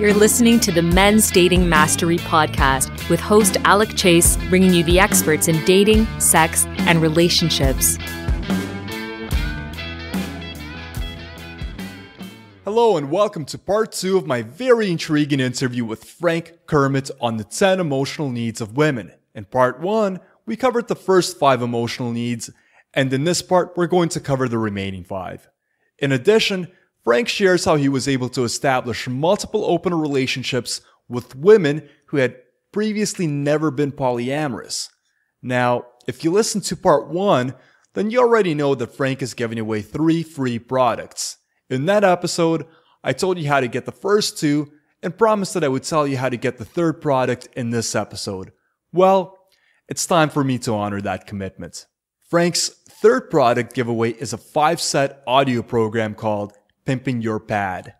You're listening to the Men's Dating Mastery Podcast with host Alec Chase, bringing you the experts in dating, sex, and relationships. Hello and welcome to part 2 of my very intriguing interview with Frank Kermit on the 10 emotional needs of women. In part 1, we covered the first 5 emotional needs, and in this part, we're going to cover the remaining 5. In addition, Frank shares how he was able to establish multiple open relationships with women who had previously never been polyamorous. Now, if you listened to part 1, then you already know that Frank is giving away 3 free products. In that episode, I told you how to get the first 2 and promised that I would tell you how to get the 3rd product in this episode. Well, it's time for me to honor that commitment. Frank's 3rd product giveaway is a 5-set audio program called Pimping Your Pad.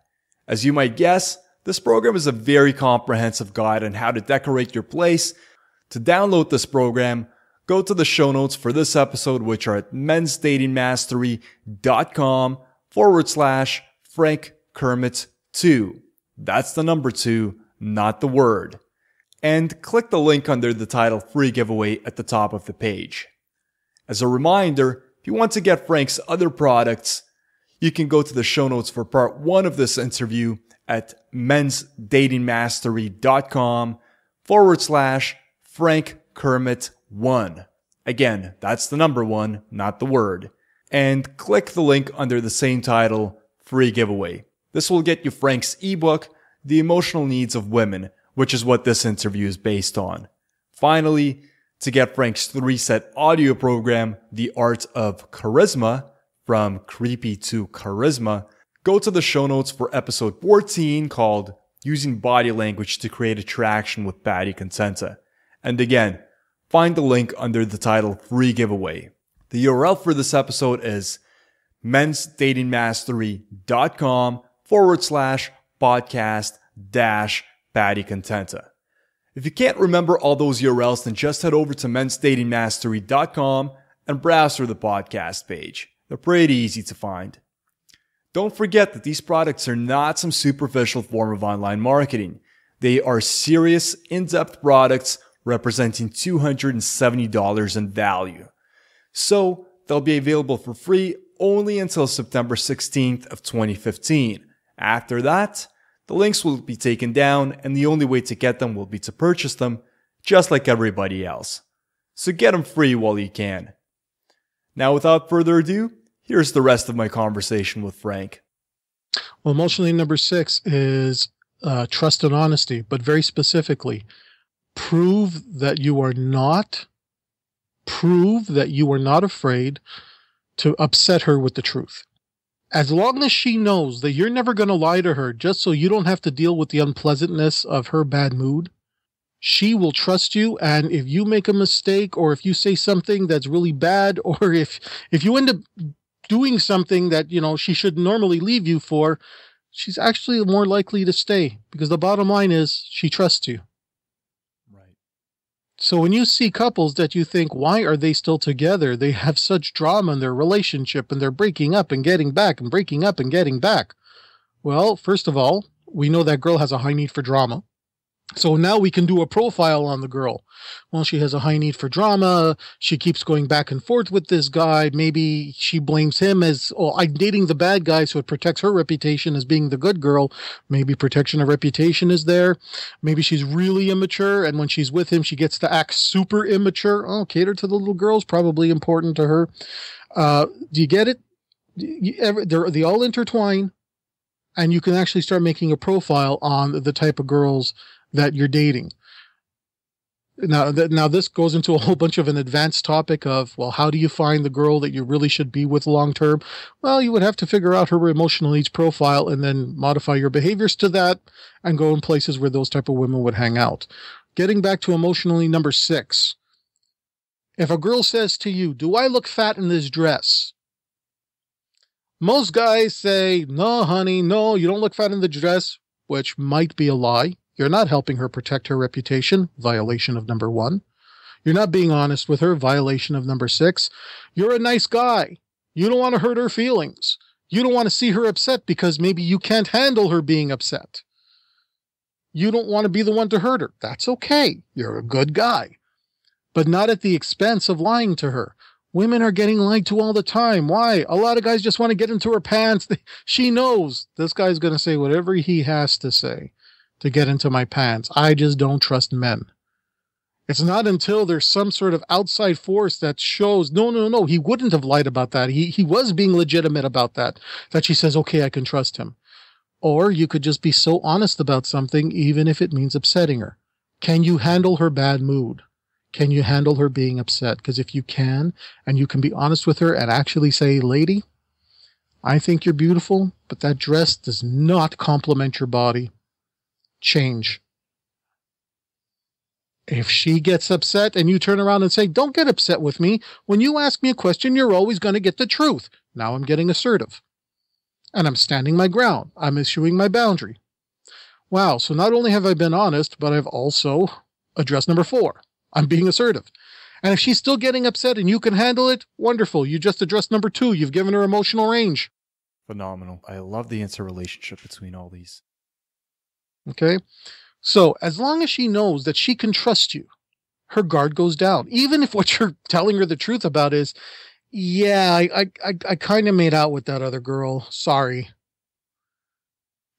As you might guess, this program is a very comprehensive guide on how to decorate your place. To download this program, go to the show notes for this episode, which are at mensdatingmastery.com/Frank Kermit 2. That's the number 2, not the word. And click the link under the title Free Giveaway at the top of the page. As a reminder, if you want to get Frank's other products, you can go to the show notes for part 1 of this interview at mensdatingmastery.com/Frank Kermit 1. Again, that's the number 1, not the word. And click the link under the same title, Free Giveaway. This will get you Frank's ebook, The Emotional Needs of Women, which is what this interview is based on. Finally, to get Frank's 3-set audio program, The Art of Charisma, From Creepy to Charisma, go to the show notes for episode 14 called Using Body Language to Create Attraction with Patty Contenta. And again, find the link under the title Free Giveaway. The URL for this episode is mensdatingmastery.com/podcast-Patty Contenta. If you can't remember all those URLs, then just head over to mensdatingmastery.com and browse through the podcast page. They're pretty easy to find. Don't forget that these products are not some superficial form of online marketing. They are serious, in-depth products representing $270 in value. So, they'll be available for free only until September 16th of 2015. After that, the links will be taken down and the only way to get them will be to purchase them, just like everybody else. So get them free while you can. Now, without further ado, here's the rest of my conversation with Frank. Well, emotionally number 6 is trust and honesty, but very specifically, prove that you are not afraid to upset her with the truth. As long as she knows that you're never going to lie to her just so you don't have to deal with the unpleasantness of her bad mood, she will trust you. And if you make a mistake, or if you say something that's really bad, or if you end up doing something that, she should normally leave you for, she's actually more likely to stay, because the bottom line is she trusts you. Right. So when you see couples that you think, why are they still together? They have such drama in their relationship and they're breaking up and getting back and breaking up and getting back. Well, first of all, we know that girl has a high need for drama. So now we can do a profile on the girl. Well, she has a high need for drama. She keeps going back and forth with this guy. Maybe she blames him as, I'm dating the bad guy, so it protects her reputation as being the good girl. Maybe protection of reputation is there. Maybe she's really immature, and when she's with him, she gets to act super immature. Cater to the little girls, probably important to her. Do you get it? They all intertwine, and you can actually start making a profile on the type of girls that you're dating. Now this goes into a whole bunch of an advanced topic of, how do you find the girl that you really should be with long term? Well, you would have to figure out her emotional needs profile and then modify your behaviors to that and go in places where those type of women would hang out. Getting back to emotionally number 6. If a girl says to you, do I look fat in this dress? Most guys say, no, honey, no, you don't look fat in the dress, which might be a lie. You're not helping her protect her reputation, violation of number 1. You're not being honest with her, violation of number 6. You're a nice guy. You don't want to hurt her feelings. You don't want to see her upset because maybe you can't handle her being upset. You don't want to be the one to hurt her. That's okay. You're a good guy. But not at the expense of lying to her. Women are getting lied to all the time. Why? A lot of guys just want to get into her pants. She knows this guy's going to say whatever he has to say to get into my pants. I just don't trust men. It's not until there's some sort of outside force that shows, no, he wouldn't have lied about that. He was being legitimate about that she says, okay, I can trust him. Or you could just be so honest about something, even if it means upsetting her. Can you handle her bad mood? Can you handle her being upset? Because if you can, and you can be honest with her and actually say, lady, I think you're beautiful, but that dress does not complement your body. Change. If she gets upset and you turn around and say, don't get upset with me. When you ask me a question, you're always going to get the truth. Now I'm getting assertive. And I'm standing my ground. I'm issuing my boundary. Wow, so not only have I been honest, but I've also addressed number 4. I'm being assertive. And if she's still getting upset and you can handle it, wonderful. You just addressed number 2. You've given her emotional range. Phenomenal. I love the interrelationship between all these. Okay. So as long as she knows that she can trust you, her guard goes down. Even if what you're telling her the truth about is, yeah, I kind of made out with that other girl. Sorry.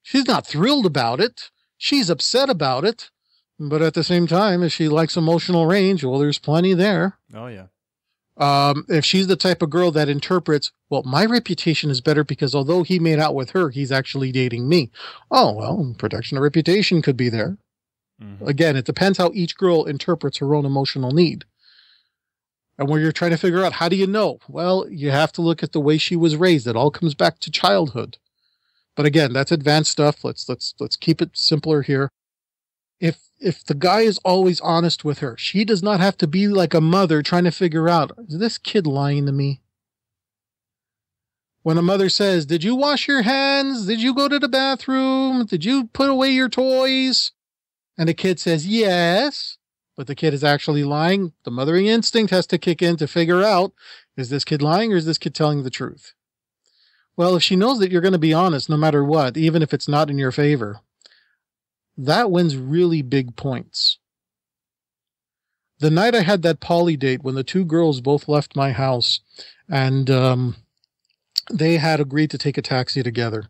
She's not thrilled about it. She's upset about it. But at the same time, if she likes emotional range, well, there's plenty there. Oh, yeah. If she's the type of girl that interprets, well, my reputation is better because although he made out with her, he's actually dating me. Oh, well, protection of reputation could be there. Mm-hmm. Again, it depends how each girl interprets her own emotional need. And where you're trying to figure out, how do you know? Well, you have to look at the way she was raised. It all comes back to childhood. But again, that's advanced stuff. Let's keep it simpler here. If the guy is always honest with her, she does not have to be like a mother trying to figure out, is this kid lying to me? When a mother says, did you wash your hands? Did you go to the bathroom? Did you put away your toys? And the kid says, yes, but the kid is actually lying. The mothering instinct has to kick in to figure out, is this kid lying or is this kid telling the truth? Well, if she knows that you're going to be honest no matter what, even if it's not in your favor, that wins really big points. The night I had that poly date when the 2 girls both left my house and they had agreed to take a taxi together,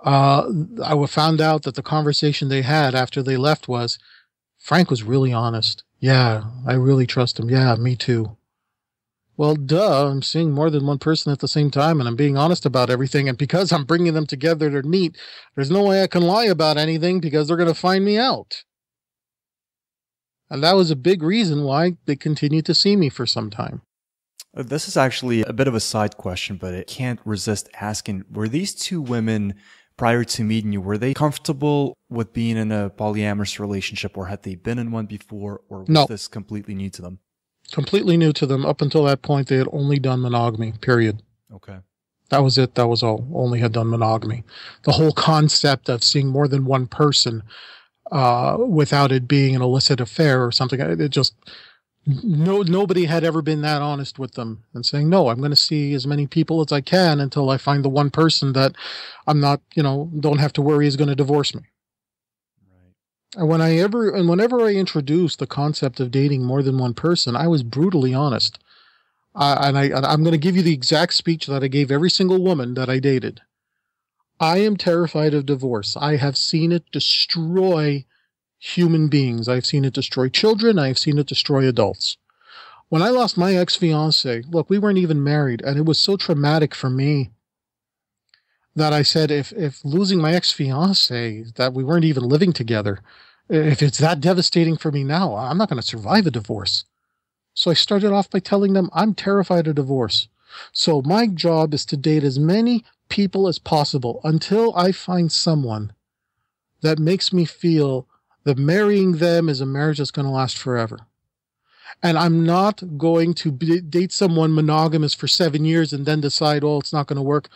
I found out that the conversation they had after they left was, Frank was really honest. Yeah, I really trust him. Yeah, me too. Well, duh, I'm seeing more than one person at the same time and I'm being honest about everything. And because I'm bringing them together to meet, there's no way I can lie about anything because they're going to find me out. And that was a big reason why they continued to see me for some time. This is actually a bit of a side question, but I can't resist asking, were these 2 women, prior to meeting you, were they comfortable with being in a polyamorous relationship, or had they been in one before, or was this completely new to them? Completely new to them. Up until that point, they had only done monogamy, period. Okay. That was it. That was all. Only had done monogamy. The whole concept of seeing more than one person without it being an illicit affair or something, it just, nobody had ever been that honest with them and saying, no, I'm going to see as many people as I can until I find the one person that I'm not, don't have to worry is going to divorce me. And whenever I introduced the concept of dating more than one person, I was brutally honest. I'm going to give you the exact speech that I gave every single woman that I dated. I am terrified of divorce. I have seen it destroy human beings. I've seen it destroy children. I've seen it destroy adults. When I lost my ex-fiance, look, we weren't even married, and it was so traumatic for me that I said, if losing my ex-fiance, that we weren't even living together, if it's that devastating for me now, I'm not going to survive a divorce. So I started off by telling them I'm terrified of divorce. So my job is to date as many people as possible until I find someone that makes me feel that marrying them is a marriage that's going to last forever. And I'm not going to date someone monogamous for 7 years and then decide, oh, it's not going to work.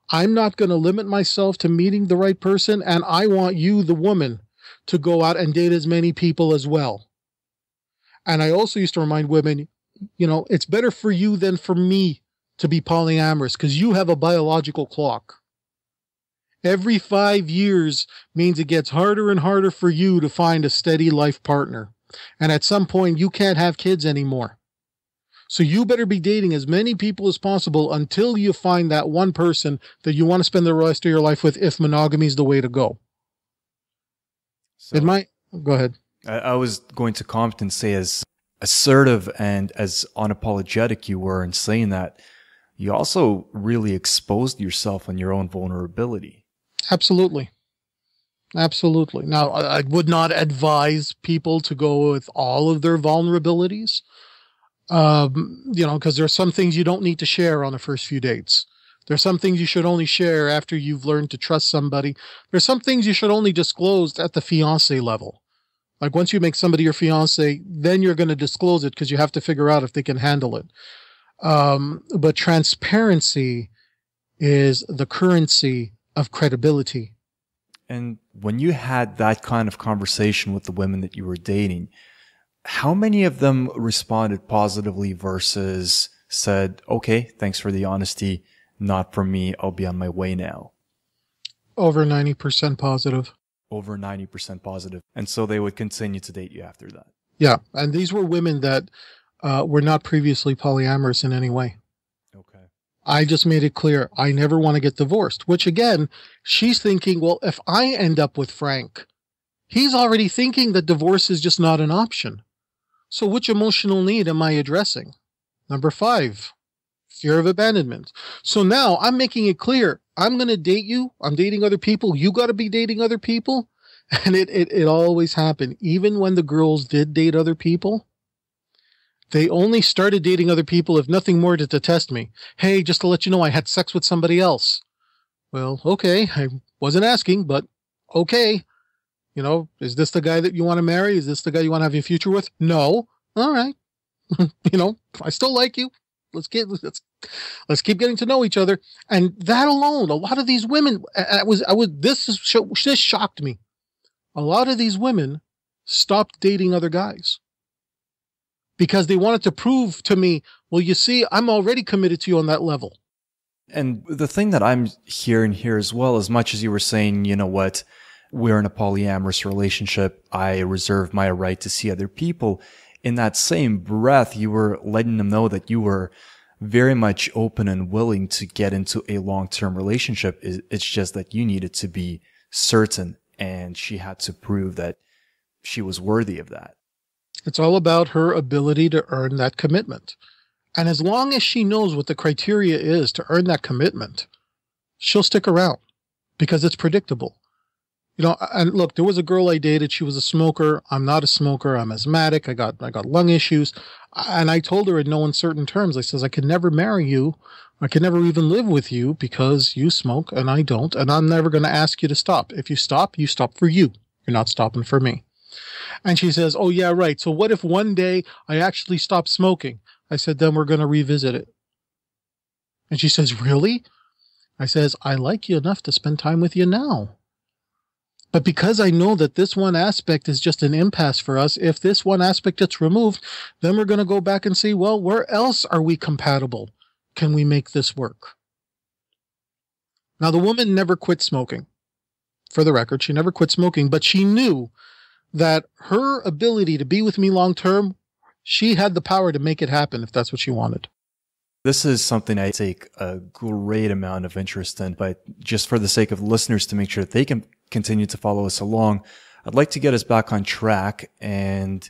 I'm not going to limit myself to meeting the right person, and I want you, the woman, to go out and date as many people as well. And I also used to remind women, it's better for you than for me to be polyamorous because you have a biological clock. Every 5 years means it gets harder and harder for you to find a steady life partner. And at some point, you can't have kids anymore. So you better be dating as many people as possible until you find that one person that you want to spend the rest of your life with, if monogamy is the way to go. So Go ahead. I was going to comment and say, as assertive and as unapologetic you were in saying that, you also really exposed yourself on your own vulnerability. Absolutely. Absolutely. Now, I would not advise people to go with all of their vulnerabilities, because there are some things you don't need to share on the first few dates. There's some things you should only share after you've learned to trust somebody. There's some things you should only disclose at the fiancé level. Like once you make somebody your fiancé, then you're going to disclose it because you have to figure out if they can handle it. But transparency is the currency of credibility. And when you had that kind of conversation with the women that you were dating, how many of them responded positively versus said, okay, thanks for the honesty, not for me, I'll be on my way now? Over 90% positive. Over 90% positive. And so they would continue to date you after that. Yeah. And these were women that were not previously polyamorous in any way. Okay. I just made it clear I never want to get divorced, which again, she's thinking, well, if I end up with Frank, he's already thinking that divorce is just not an option. So which emotional need am I addressing? Number 5, fear of abandonment. So now I'm making it clear, I'm going to date you. I'm dating other people. You got to be dating other people. And it always happened. Even when the girls did date other people, they only started dating other people, if nothing more, to test me. Hey, just to let you know, I had sex with somebody else. Well, okay. I wasn't asking, but okay. Is this the guy that you want to marry? Is this the guy you want to have your future with? No. All right. I still like you. Let's keep getting to know each other. And that alone, a lot of these women, this shocked me. A lot of these women stopped dating other guys because they wanted to prove to me, well, you see, I'm already committed to you on that level. And the thing that I'm hearing here as well, as much as you were saying, you know what, we're in a polyamorous relationship, I reserve my right to see other people. In that same breath, you were letting them know that you were very much open and willing to get into a long-term relationship. It's just that you needed to be certain, and she had to prove that she was worthy of that. It's all about her ability to earn that commitment. And as long as she knows what the criteria is to earn that commitment, she'll stick around because it's predictable. And look, there was a girl I dated. She was a smoker. I'm not a smoker. I'm asthmatic. I got lung issues. And I told her in no uncertain terms, I says, I could never marry you. I could never even live with you because you smoke and I don't. And I'm never going to ask you to stop. If you stop for you. You're not stopping for me. And she says, oh, yeah, right. So what if one day I actually stop smoking? I said, then we're going to revisit it. And she says, really? I says, I like you enough to spend time with you now. But because I know that this one aspect is just an impasse for us, if this one aspect gets removed, then we're going to go back and see, well, where else are we compatible? Can we make this work? Now, the woman never quit smoking. For the record, she never quit smoking, but she knew that her ability to be with me long term, she had the power to make it happen if that's what she wanted. This is something I take a great amount of interest in, but just for the sake of listeners to make sure that they can continue to follow us along, I'd like to get us back on track, and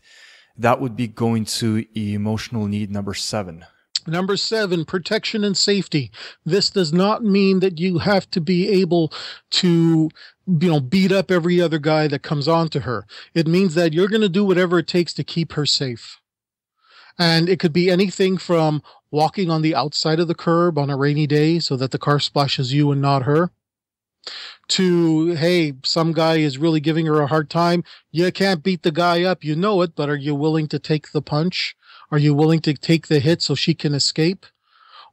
that would be going to emotional need number 7. Number 7, protection and safety. This does not mean that you have to be able to, beat up every other guy that comes on to her. It means that you're going to do whatever it takes to keep her safe. And it could be anything from walking on the outside of the curb on a rainy day so that the car splashes you and not her, to, hey, some guy is really giving her a hard time. You can't beat the guy up, you know it, but are you willing to take the punch? Are you willing to take the hit so she can escape?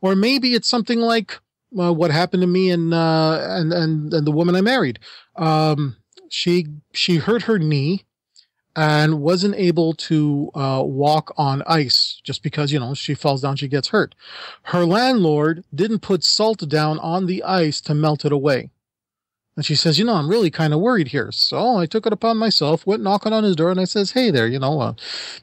Or maybe it's something like what happened to me and the woman I married. She hurt her knee and wasn't able to walk on ice just because, she falls down, she gets hurt. Her landlord didn't put salt down on the ice to melt it away. And she says, I'm really kind of worried here. So I took it upon myself, went knocking on his door, and I says, hey there,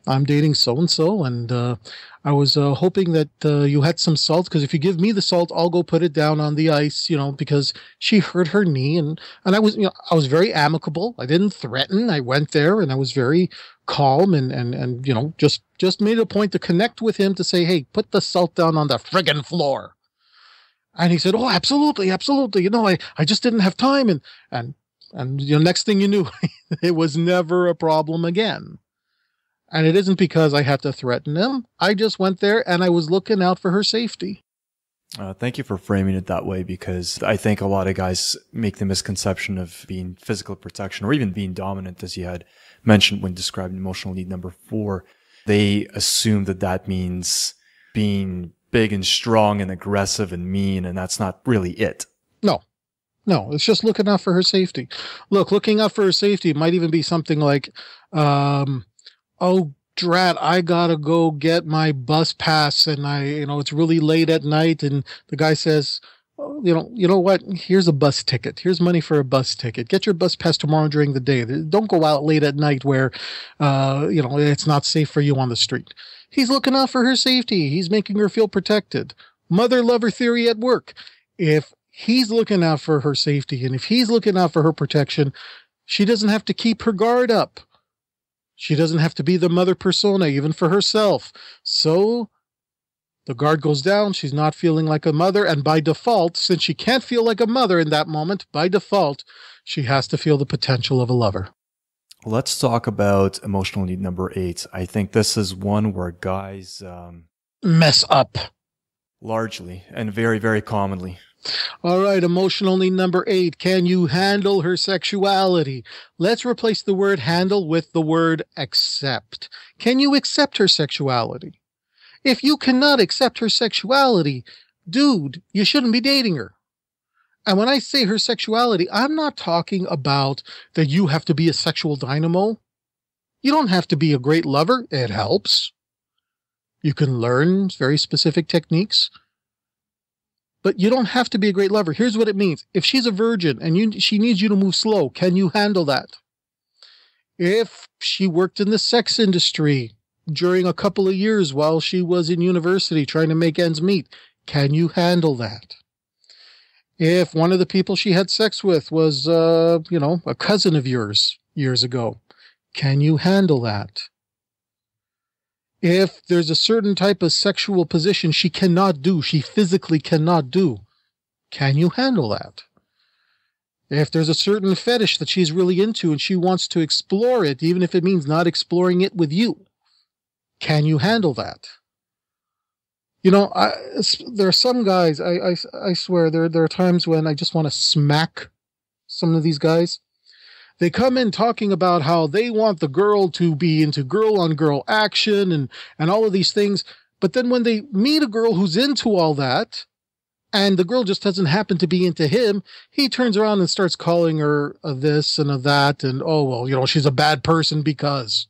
I'm dating so-and-so, and I was hoping that you had some salt, because if you give me the salt, I'll go put it down on the ice, because she hurt her knee. And I was, I was very amicable. I didn't threaten. I went there and I was very calm and just made a point to connect with him to say, hey, put the salt down on the friggin' floor. And he said, oh, absolutely, absolutely. I just didn't have time. And next thing you knew, it was never a problem again. And it isn't because I had to threaten him. I just went there and I was looking out for her safety. Thank you for framing it that way, because I think a lot of guys make the misconception of being physical protection or even being dominant, as you had mentioned when describing emotional need number 4. They assume that means being big and strong and aggressive and mean, and that's not really it. No, it's just looking out for her safety. Looking out for her safety might even be something like, oh, drat, I gotta go get my bus pass, and it's really late at night, and the guy says, oh, you know what? Here's a bus ticket. Here's money for a bus ticket. Get your bus pass tomorrow during the day. Don't go out late at night where, it's not safe for you on the street. He's looking out for her safety. He's making her feel protected. Motherlover theory at work. If he's looking out for her safety, and if he's looking out for her protection, she doesn't have to keep her guard up. She doesn't have to be the mother persona, even for herself. So the guard goes down. She's not feeling like a mother. And by default, since she can't feel like a mother in that moment, by default, she has to feel the potential of a lover. Let's talk about emotional need number 8. I think this is one where guys mess up. Largely and very, very commonly. All right, emotional need number 8. Can you handle her sexuality? Let's replace the word handle with the word accept. Can you accept her sexuality? If you cannot accept her sexuality, dude, you shouldn't be dating her. And when I say her sexuality, I'm not talking about that you have to be a sexual dynamo. You don't have to be a great lover. It helps. You can learn very specific techniques. But you don't have to be a great lover. Here's what it means. If she's a virgin and she needs you to move slow, can you handle that? If she worked in the sex industry during a couple of years while she was in university trying to make ends meet, can you handle that? If one of the people she had sex with was, a cousin of yours years ago, can you handle that? If there's a certain type of sexual position she cannot do, she physically cannot do, can you handle that? If there's a certain fetish that she's really into and she wants to explore it, even if it means not exploring it with you, can you handle that? There are some guys, I swear, there are times when I just want to smack some of these guys. They come in talking about how they want the girl to be into girl-on-girl action and all of these things. But then when they meet a girl who's into all that, and the girl just doesn't happen to be into him, he turns around and starts calling her a this and a that, and, oh, well, she's a bad person because.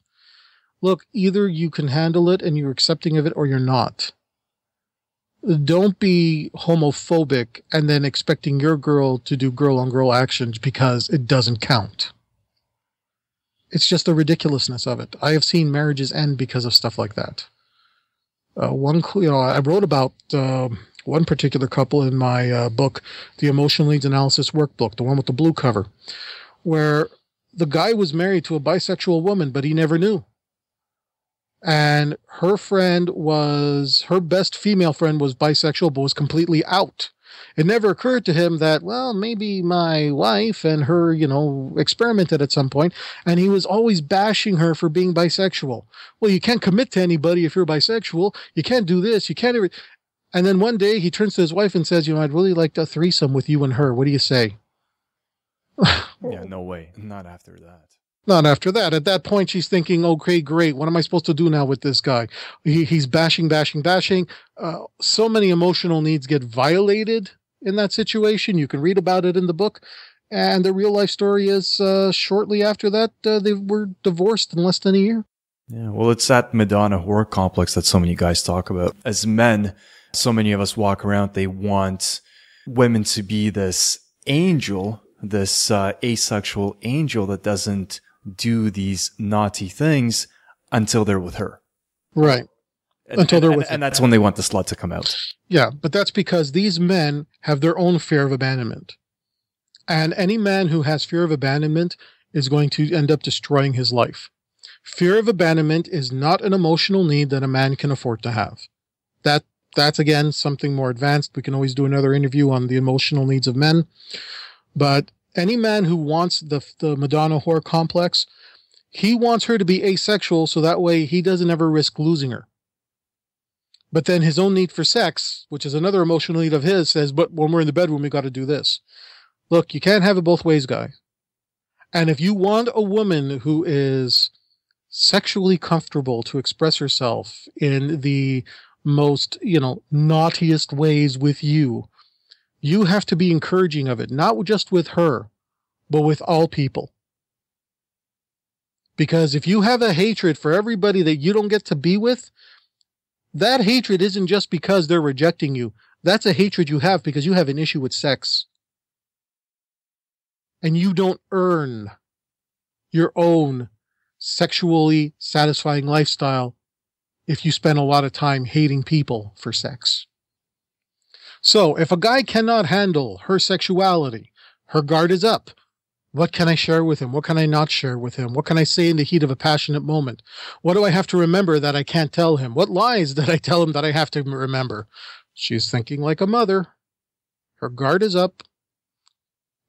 Look, either you can handle it and you're accepting of it, or you're not. Don't be homophobic and then expecting your girl to do girl-on-girl actions because it doesn't count. It's just the ridiculousness of it. I have seen marriages end because of stuff like that. I wrote about one particular couple in my book, the Emotional Needs Analysis Workbook, the one with the blue cover, where the guy was married to a bisexual woman, but he never knew. And her best female friend was bisexual, but was completely out. It never occurred to him that, well, maybe my wife and her, experimented at some point, and he was always bashing her for being bisexual. Well, you can't commit to anybody if you're bisexual. You can't do this. You can't. And then one day he turns to his wife and says, I'd really like a threesome with you and her. What do you say? Yeah, no way. Not after that. Not after that. At that point, she's thinking, okay, great. What am I supposed to do now with this guy? He's bashing. So many emotional needs get violated in that situation. You can read about it in the book. And the real life story is shortly after that, they were divorced in less than a year. Yeah, well, it's that Madonna horror complex that so many guys talk about. As men, so many of us walk around, they want women to be this angel this asexual angel that doesn't do these naughty things until they're with her. Right. Until they're with her. And that's when they want the slut to come out. Yeah, but that's because these men have their own fear of abandonment. And any man who has fear of abandonment is going to end up destroying his life. Fear of abandonment is not an emotional need that a man can afford to have. That's again, something more advanced. We can always do another interview on the emotional needs of men. But any man who wants the Madonna whore complex, he wants her to be asexual so that way he doesn't ever risk losing her. But then his own need for sex, which is another emotional need of his, says, but when we're in the bedroom, we got to do this. Look, you can't have it both ways, guy. And if you want a woman who is sexually comfortable to express herself in the most, naughtiest ways with you, you have to be encouraging of it, not just with her, but with all people. Because if you have a hatred for everybody that you don't get to be with, that hatred isn't just because they're rejecting you. That's a hatred you have because you have an issue with sex. And you don't earn your own sexually satisfying lifestyle if you spend a lot of time hating people for sex. So if a guy cannot handle her sexuality, her guard is up. What can I share with him? What can I not share with him? What can I say in the heat of a passionate moment? What do I have to remember that I can't tell him? What lies did I tell him that I have to remember? She's thinking like a mother. Her guard is up.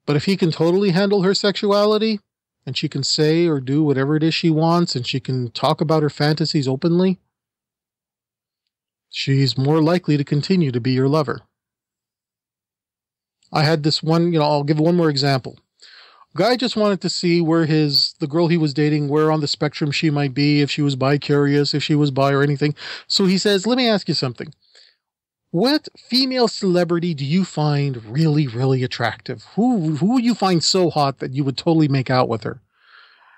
But if he can totally handle her sexuality, and she can say or do whatever it is she wants, and she can talk about her fantasies openly, she's more likely to continue to be your lover. I had this one, I'll give one more example. Guy just wanted to see where the girl he was dating, where on the spectrum she might be, if she was bi-curious, if she was bi or anything. So he says, let me ask you something. What female celebrity do you find really, really attractive? Who you find so hot that you would totally make out with her?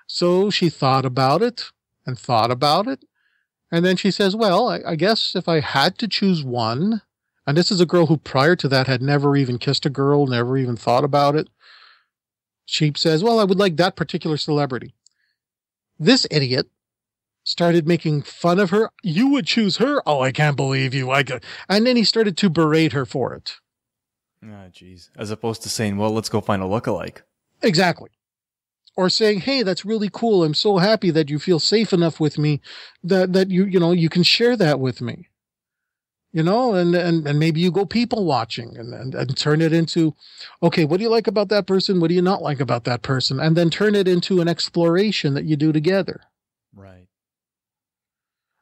So she thought about it. And then she says, well, I guess if I had to choose one, and this is a girl who prior to that had never even kissed a girl, never even thought about it. She says, well, I would like that particular celebrity. This idiot started making fun of her. You would choose her? Oh, I can't believe you. And then he started to berate her for it. Ah, geez. As opposed to saying, well, let's go find a lookalike. Exactly. Or saying, hey, that's really cool. I'm so happy that you feel safe enough with me that you can share that with me. And maybe you go people watching and turn it into, okay, what do you like about that person? What do you not like about that person? And then turn it into an exploration that you do together. Right.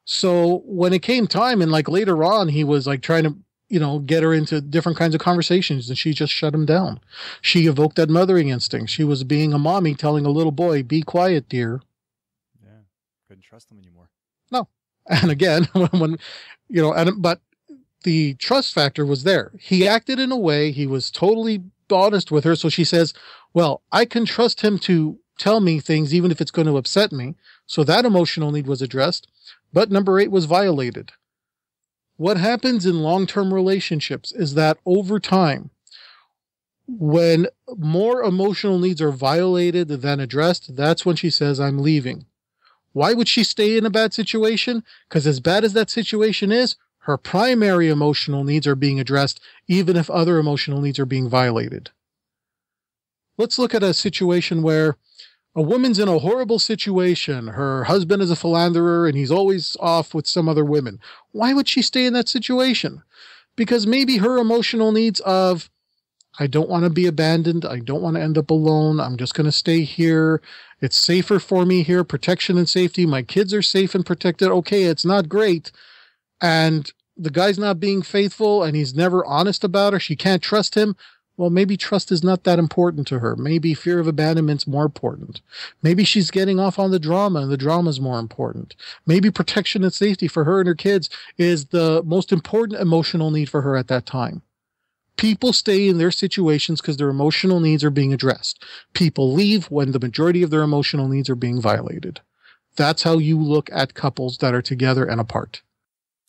So when it came time and later on, he was trying to, get her into different kinds of conversations, and she just shut him down. She evoked that mothering instinct. She was being a mommy telling a little boy, be quiet, dear. Yeah. Couldn't trust him anymore. No. And again, but the trust factor was there. He acted in a way, he was totally honest with her. So she says, well, I can trust him to tell me things, even if it's going to upset me. So that emotional need was addressed. But number 8 was violated. What happens in long-term relationships is that over time, when more emotional needs are violated than addressed, that's when she says, I'm leaving. Why would she stay in a bad situation? Because as bad as that situation is, her primary emotional needs are being addressed, even if other emotional needs are being violated. Let's look at a situation where a woman's in a horrible situation. Her husband is a philanderer and he's always off with some other women. Why would she stay in that situation? Because maybe her emotional needs of, I don't want to be abandoned. I don't want to end up alone. I'm just going to stay here. It's safer for me here. Protection and safety. My kids are safe and protected. Okay, it's not great. And the guy's not being faithful and he's never honest about her. She can't trust him. Well, maybe trust is not that important to her. Maybe fear of abandonment's more important. Maybe she's getting off on the drama and the drama's more important. Maybe protection and safety for her and her kids is the most important emotional need for her at that time. People stay in their situations because their emotional needs are being addressed. People leave when the majority of their emotional needs are being violated. That's how you look at couples that are together and apart.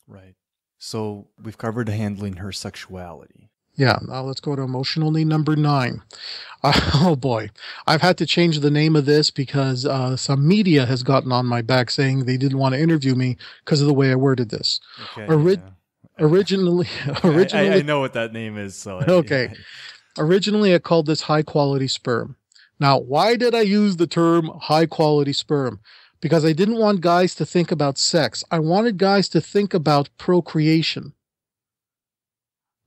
Right. So we've covered handling her sexuality. Yeah, now let's go to emotional need number 9. Oh boy, I've had to change the name of this because some media has gotten on my back saying they didn't want to interview me because of the way I worded this. Okay. Originally, I know what that name is. So okay. Originally, I called this high quality sperm. Now, why did I use the term high quality sperm? Because I didn't want guys to think about sex. I wanted guys to think about procreation.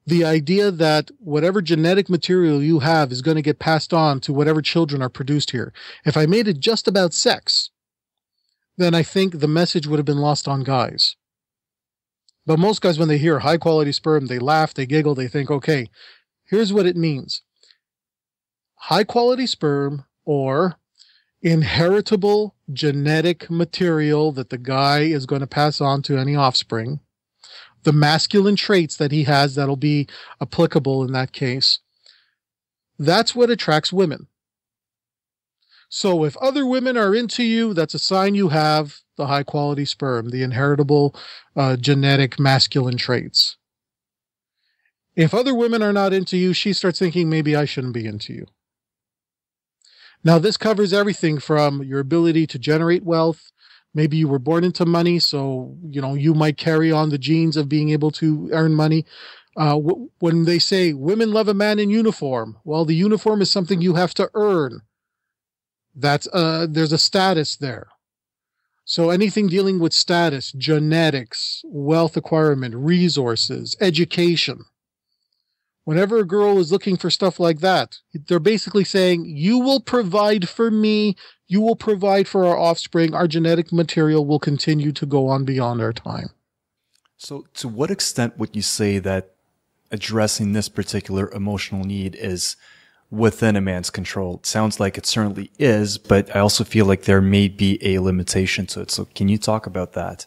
The idea that whatever genetic material you have is going to get passed on to whatever children are produced here. If I made it just about sex, then I think the message would have been lost on guys. But most guys, when they hear high quality sperm, they laugh, they giggle, they think, okay, here's what it means. High quality sperm, or inheritable genetic material that the guy is going to pass on to any offspring. The masculine traits that he has that'll be applicable in that case. That's what attracts women. So if other women are into you, that's a sign you have the high quality sperm, the inheritable genetic masculine traits. If other women are not into you, she starts thinking, maybe I shouldn't be into you. Now, this covers everything from your ability to generate wealth. Maybe you were born into money, so you might carry on the genes of being able to earn money. When they say women love a man in uniform, well, the uniform is something you have to earn. There's a status there. So anything dealing with status, genetics, wealth acquirement, resources, education. Whenever a girl is looking for stuff like that, they're basically saying, you will provide for me, you will provide for our offspring, our genetic material will continue to go on beyond our time. So to what extent would you say that addressing this particular emotional need is within a man's control? It sounds like it certainly is, but I also feel like there may be a limitation to it. So can you talk about that?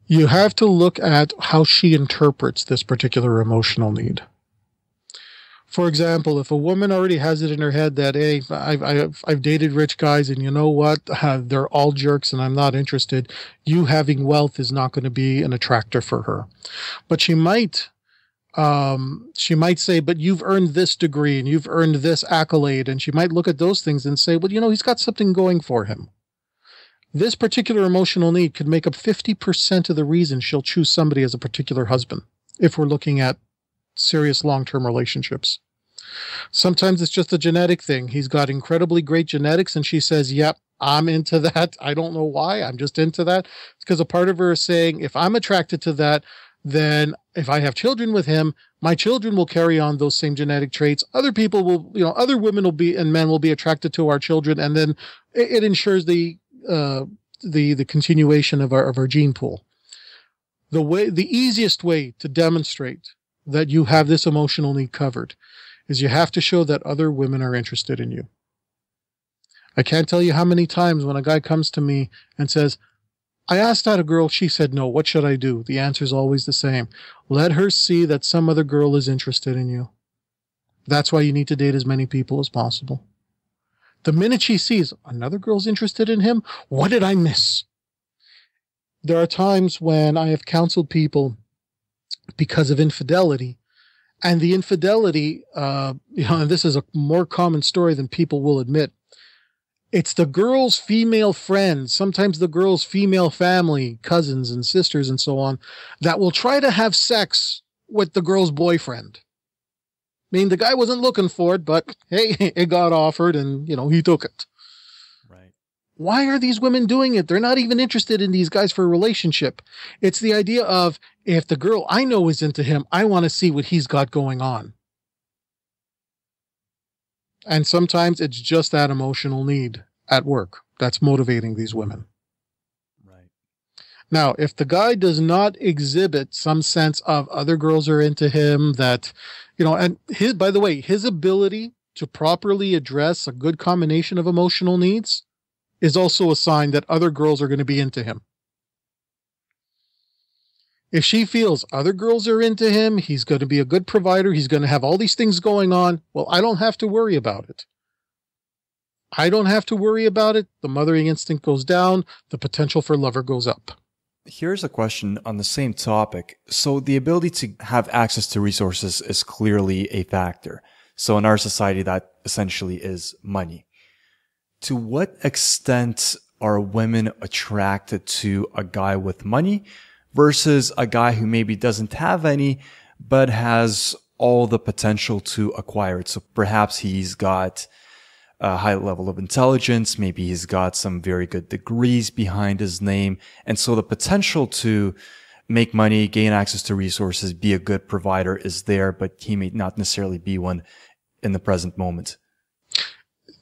You have to look at how she interprets this particular emotional need. For example, if a woman already has it in her head that, hey, I've dated rich guys and you know what, they're all jerks and I'm not interested, you having wealth is not going to be an attractor for her. But she might say, but you've earned this degree and you've earned this accolade. And she might look at those things and say, well, he's got something going for him. This particular emotional need could make up 50% of the reason she'll choose somebody as a particular husband, if we're looking at serious long-term relationships. Sometimes it's just a genetic thing. He's got incredibly great genetics, and she says, yep, I'm into that. I don't know why. I'm just into that. It's because a part of her is saying, if I'm attracted to that, then if I have children with him, my children will carry on those same genetic traits. Other people will, other women will be, and men will be attracted to our children, and then it ensures the continuation of our gene pool. The easiest way to demonstrate that you have this emotional need covered is you have to show that other women are interested in you. I can't tell you how many times when a guy comes to me and says, I asked out a girl, she said no, what should I do? The answer is always the same. Let her see that some other girl is interested in you. That's why you need to date as many people as possible. The minute she sees another girl's interested in him, what did I miss? There are times when I have counseled people because of infidelity, and the infidelity, and this is a more common story than people will admit. It's the girl's female friends, sometimes the girl's female family, cousins and sisters and so on, that will try to have sex with the girl's boyfriend. I mean, the guy wasn't looking for it, but hey, it got offered and, he took it. Right. Why are these women doing it? They're not even interested in these guys for a relationship. It's the idea of, if the girl I know is into him, I want to see what he's got going on. And sometimes it's just that emotional need at work that's motivating these women. Right. Now, if the guy does not exhibit some sense of other girls are into him, that, and by the way, his ability to properly address a good combination of emotional needs is also a sign that other girls are going to be into him. If she feels other girls are into him, he's going to be a good provider, he's going to have all these things going on, well, I don't have to worry about it. I don't have to worry about it. The mothering instinct goes down. The potential for lover goes up. Here's a question on the same topic. So the ability to have access to resources is clearly a factor. So in our society, that essentially is money. To what extent are women attracted to a guy with money versus a guy who maybe doesn't have any, but has all the potential to acquire it? So perhaps he's got a high level of intelligence. Maybe he's got some very good degrees behind his name. And so the potential to make money, gain access to resources, be a good provider is there, but he may not necessarily be one in the present moment.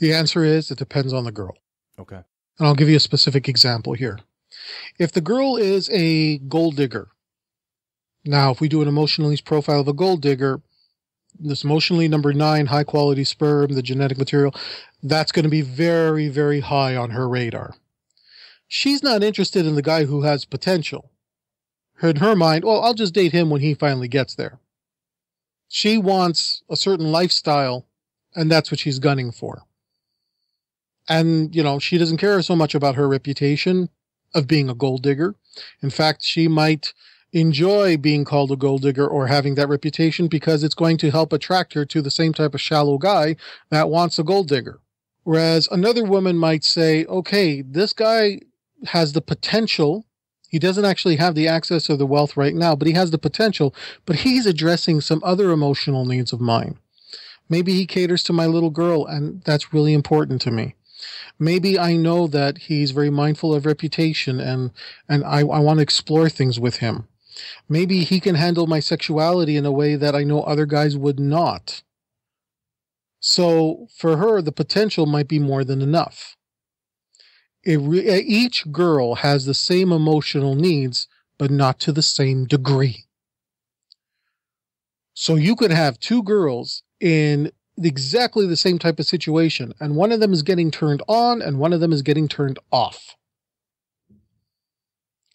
The answer is it depends on the girl. Okay. And I'll give you a specific example here. If the girl is a gold digger, now if we do an emotional needs profile of a gold digger, this emotionally number 9, high quality sperm, the genetic material, that's going to be very, very high on her radar. She's not interested in the guy who has potential. In her mind, well, I'll just date him when he finally gets there. She wants a certain lifestyle, and that's what she's gunning for. And, she doesn't care so much about her reputation of being a gold digger. In fact, she might enjoy being called a gold digger or having that reputation because it's going to help attract her to the same type of shallow guy that wants a gold digger. Whereas another woman might say, okay, this guy has the potential. He doesn't actually have the access or the wealth right now, but he has the potential, but he's addressing some other emotional needs of mine. Maybe he caters to my little girl, and that's really important to me. Maybe I know that he's very mindful of reputation, and I want to explore things with him. Maybe he can handle my sexuality in a way that I know other guys would not. So for her, the potential might be more than enough. Each girl has the same emotional needs, but not to the same degree. So you could have two girls in exactly the same type of situation, and one of them is getting turned on and one of them is getting turned off.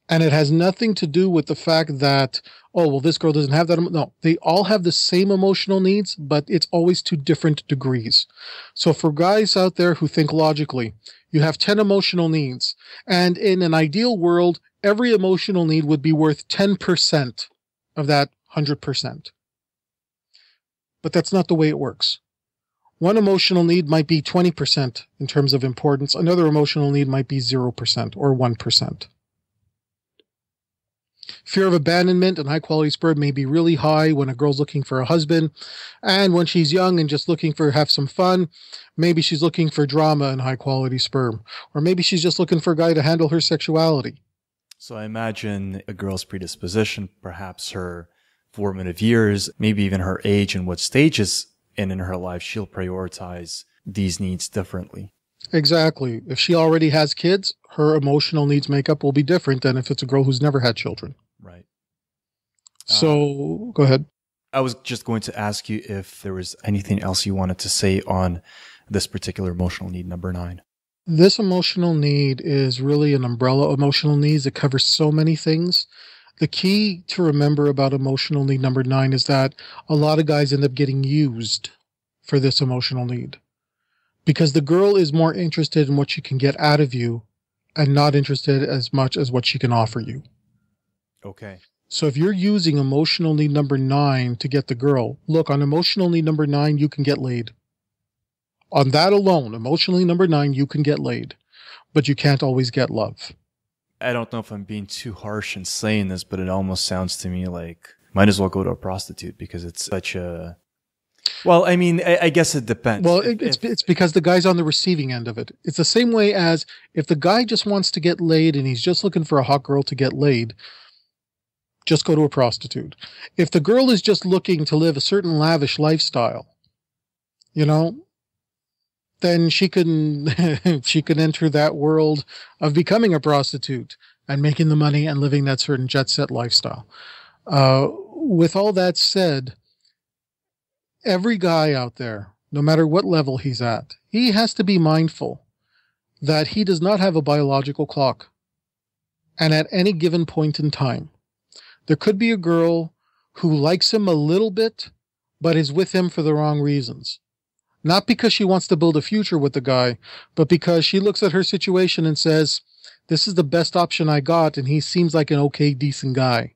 And it has nothing to do with the fact that, oh, well, this girl doesn't have that. No, they all have the same emotional needs, but it's always to different degrees. So for guys out there who think logically, you have 10 emotional needs. And in an ideal world, every emotional need would be worth 10% of that 100%. But that's not the way it works. One emotional need might be 20% in terms of importance. Another emotional need might be 0% or 1%. Fear of abandonment and high-quality sperm may be really high when a girl's looking for a husband. And when she's young and just looking for have some fun, maybe she's looking for drama and high-quality sperm. Or maybe she's just looking for a guy to handle her sexuality. So I imagine a girl's predisposition, perhaps her formative years, maybe even her age and what stages in her life, she'll prioritize these needs differently. Exactly. If she already has kids, her emotional needs makeup will be different than if it's a girl who's never had children. Right. So, go ahead. I was just going to ask you if there was anything else you wanted to say on this particular emotional need, number 9. This emotional need is really an umbrella of emotional needs. It covers so many things. The key to remember about emotional need number 9 is that a lot of guys end up getting used for this emotional need. Because the girl is more interested in what she can get out of you and not interested as much as what she can offer you. Okay. So if you're using emotional need number 9 to get the girl, look, on emotional need number 9, you can get laid. On that alone, emotionally number 9, you can get laid. But you can't always get love. I don't know if I'm being too harsh in saying this, but it almost sounds to me like might as well go to a prostitute because it's such a... Well, I mean, I guess it depends. Well, it's because the guy's on the receiving end of it. It's the same way as if the guy just wants to get laid and he's just looking for a hot girl to get laid, just go to a prostitute. If the girl is just looking to live a certain lavish lifestyle, then she can enter that world of becoming a prostitute and making the money and living that certain jet set lifestyle. With all that said, every guy out there, no matter what level he's at, he has to be mindful that he does not have a biological clock. And at any given point in time, there could be a girl who likes him a little bit, but is with him for the wrong reasons. Not because she wants to build a future with the guy, but because she looks at her situation and says, This is the best option I got, and he seems like an okay, decent guy.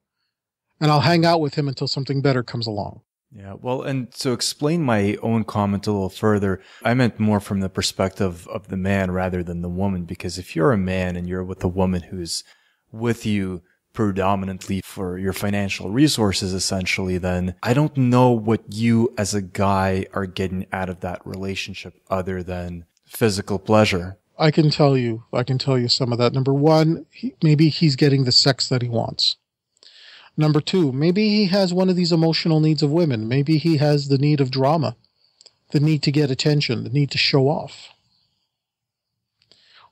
And I'll hang out with him until something better comes along. Yeah, well, and to explain my own comment a little further, I meant more from the perspective of the man rather than the woman, because if you're a man and you're with a woman who's with you predominantly for your financial resources, essentially, then I don't know what you as a guy are getting out of that relationship other than physical pleasure. I can tell you some of that. Number one, maybe he's getting the sex that he wants. Number two, maybe he has one of these emotional needs of women. Maybe he has the need of drama, the need to get attention, the need to show off.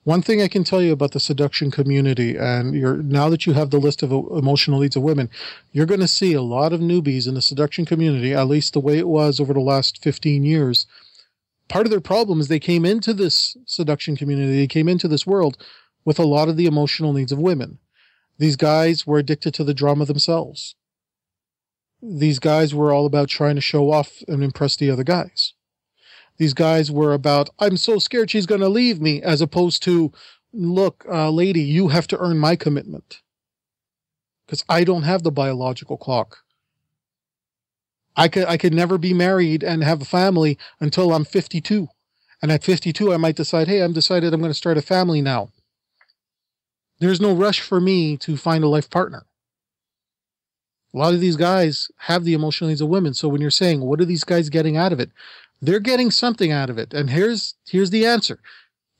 One thing I can tell you about the seduction community, and now that you have the list of emotional needs of women, you're going to see a lot of newbies in the seduction community, at least the way it was over the last 15 years. Part of their problem is they came into this seduction community, they came into this world with a lot of the emotional needs of women. These guys were addicted to the drama themselves. These guys were all about trying to show off and impress the other guys. These guys were about, I'm so scared she's going to leave me, as opposed to, look, lady, you have to earn my commitment. Because I don't have the biological clock. I could never be married and have a family until I'm 52. And at 52, I might decide, hey, I'm going to start a family now. There's no rush for me to find a life partner. A lot of these guys have the emotional needs of women. So when you're saying, what are these guys getting out of it? They're getting something out of it. And here's the answer.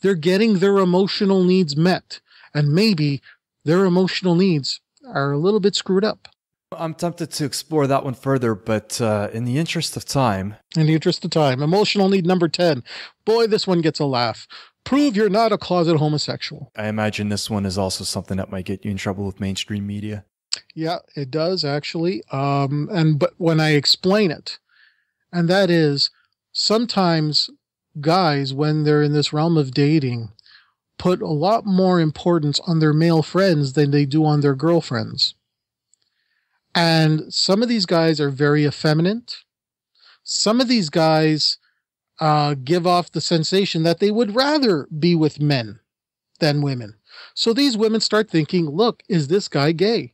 They're getting their emotional needs met. And maybe their emotional needs are a little bit screwed up. I'm tempted to explore that one further, but in the interest of time... Emotional need number 10. Boy, this one gets a laugh. Prove you're not a closet homosexual. I imagine this one is also something that might get you in trouble with mainstream media. Yeah, it does, actually. But when I explain it, and that is, sometimes guys, when they're in this realm of dating, put a lot more importance on their male friends than they do on their girlfriends. And some of these guys are very effeminate. Some of these guys give off the sensation that they would rather be with men than women. So these women start thinking, look, is this guy gay?